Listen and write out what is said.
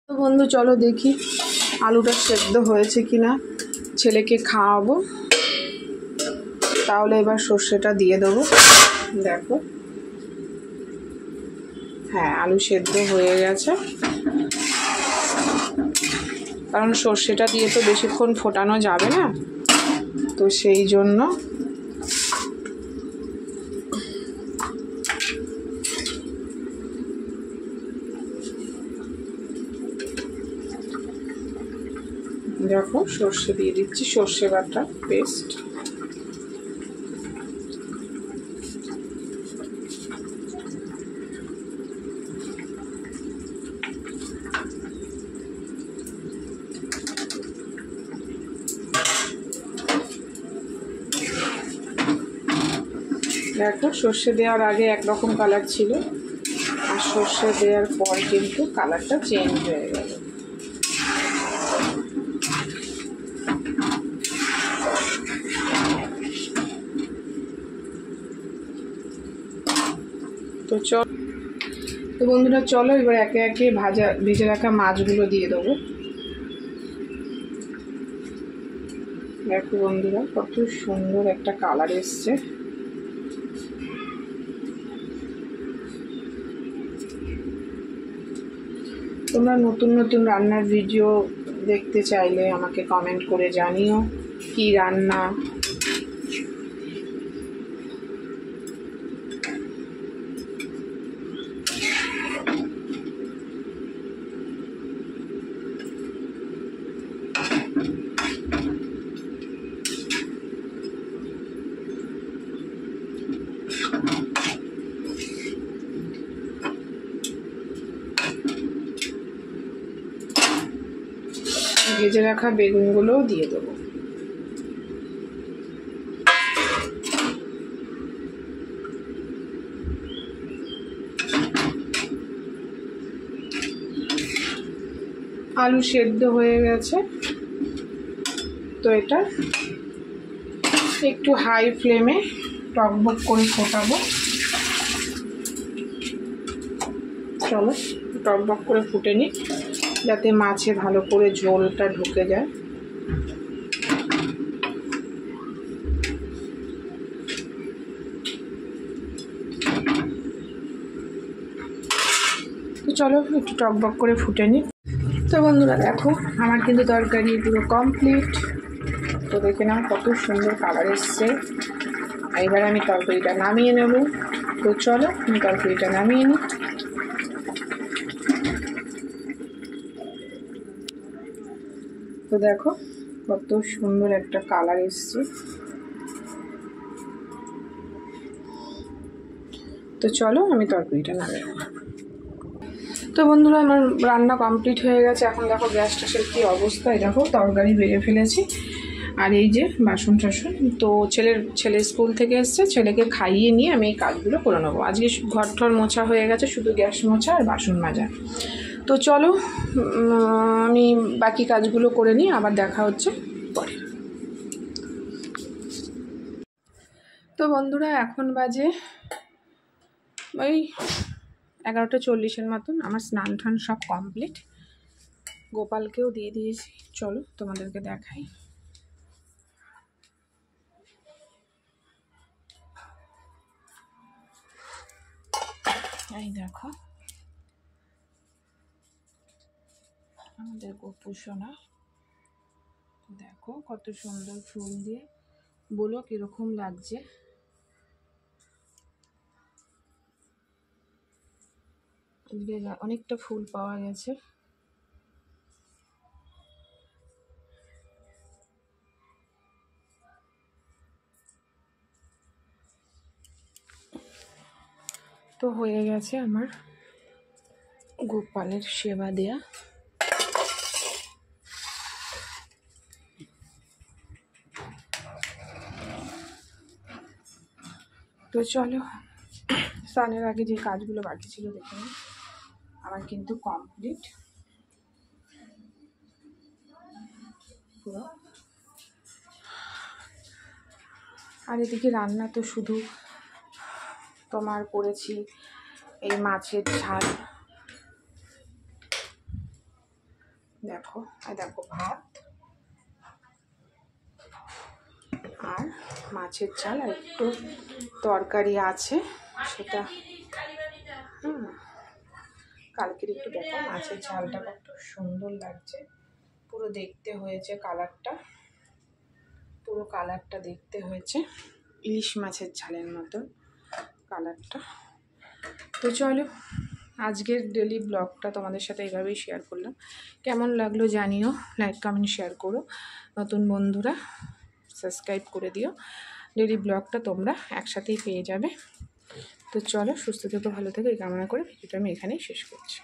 তো বন্ধু চলো দেখি আলুটা সেদ্ধ হয়েছে কিনা, ছেলেকে খাওয়াবো। তাহলে এবার সর্ষেটা দিয়ে দেবো। দেখো, হ্যাঁ আলু সেদ্ধ হয়ে গেছে, কারণ সর্ষেটা দিয়ে তো বেশিক্ষণ ফোটানো যাবে না, তো সেই জন্য দেখো সর্ষে দিয়ে দিচ্ছি, সর্ষে বাটা পেস্ট। দেখো সর্ষে দেওয়ার আগে একরকম কালার ছিল, আর সর্ষে দেওয়ার পর কিন্তু কালারটা চেঞ্জ হয়ে গেল। তো বন্ধুরা চলো এবার একে একে ভেজে রাখা মাছগুলো দিয়ে দেবো। দেখো বন্ধুরা কত সুন্দর একটা কালার এসছে। তোমরা নতুন নতুন রান্নার ভিডিও দেখতে চাইলে আমাকে কমেন্ট করে জানিও কি রান্না। ভেজে রাখা বেগুনগুলোও দিয়ে দেবো। আলু সেদ্ধ হয়ে গেছে, তো এটা একটু হাই ফ্লেমে টকবক করে ফোটাবো। চলো টকবক করে ফুটে নিই, যাতে মাছে ভালো করে ঝোলটা ঢুকে যায়। তো চলো একটু টকবক করে ফুটে নিই। তো বন্ধুরা দেখো আমার কিন্তু তরকারি পুরো কমপ্লিট। তো দেখে নাও কত সুন্দর কালার এসছে। এবার আমি তরকারিটা নামিয়ে নেব। তো চলো আমি তরকারিটা নামিয়ে নিই। তো দেখো কত সুন্দর একটা কালার এসছে। তো চলো আমি তরকারিটা নামিয়ে নেব। তো বন্ধুরা আমার রান্না কমপ্লিট হয়ে গেছে। এখন দেখো গ্যাস টাসের কী অবস্থা, এই দেখো তরকারি বেড়ে ফেলেছি। আর এই যে বাসন টাসন, তো ছেলে স্কুল থেকে এসছে, ছেলেকে খাইয়ে নিয়ে আমি এই কাজগুলো করে নেবো। আজকে ঘর ঠর মোছা হয়ে গেছে, শুধু গ্যাস মোছা আর বাসন মাজা। তো চলো আমি বাকি কাজগুলো করে নিই, আবার দেখা হচ্ছে পরে। তো বন্ধুরা এখন বাজে ওই 11:40 মতন। আমার স্নান টান সব কমপ্লিট, গোপালকেও দিয়ে দিয়েছি। চলো তোমাদেরকে দেখাই। এই দেখো আমাদের গোপু সোনা, দেখো কত সুন্দর ফুল দিয়ে, বলো কিরকম লাগছে। অনেকটা ফুল পাওয়া গেছে। তো হয়ে গেছে আমার গোপালের সেবা দেয়া। তো চলো স্নানের আগে যে কাজগুলো বাকি ছিল দেখে নিই। আমার কিন্তু কমপ্লিট পুরো। আর এদিকে রান্না তো শুধু তোমার করেছি এই মাছের ঝাল, দেখো, আর দেখো ভাত আর মাছের ঝাল আর একটু তরকারি আছে, সেটা কালকের একটু দেখো মাছের ঝালটা কত সুন্দর লাগছে, পুরো দেখতে হয়েছে কালারটা, পুরো কালারটা দেখতে হয়েছে ইলিশ মাছের ঝালের মতন কালারটা। তো চলো আজকের ডেলি ব্লগটা তোমাদের সাথে এইভাবেই শেয়ার করলাম। কেমন লাগলো জানিও, লাইক কমেন্ট শেয়ার করো, নতুন বন্ধুরা সাবস্ক্রাইব করে দিও। ডেলি ব্লগটা তোমরা একসাথেই পেয়ে যাবে। তো চলো সুস্থ থেকো, ভালো থেকো এই কামনা করে ভিডিওটা আমি এখানেই শেষ করছি।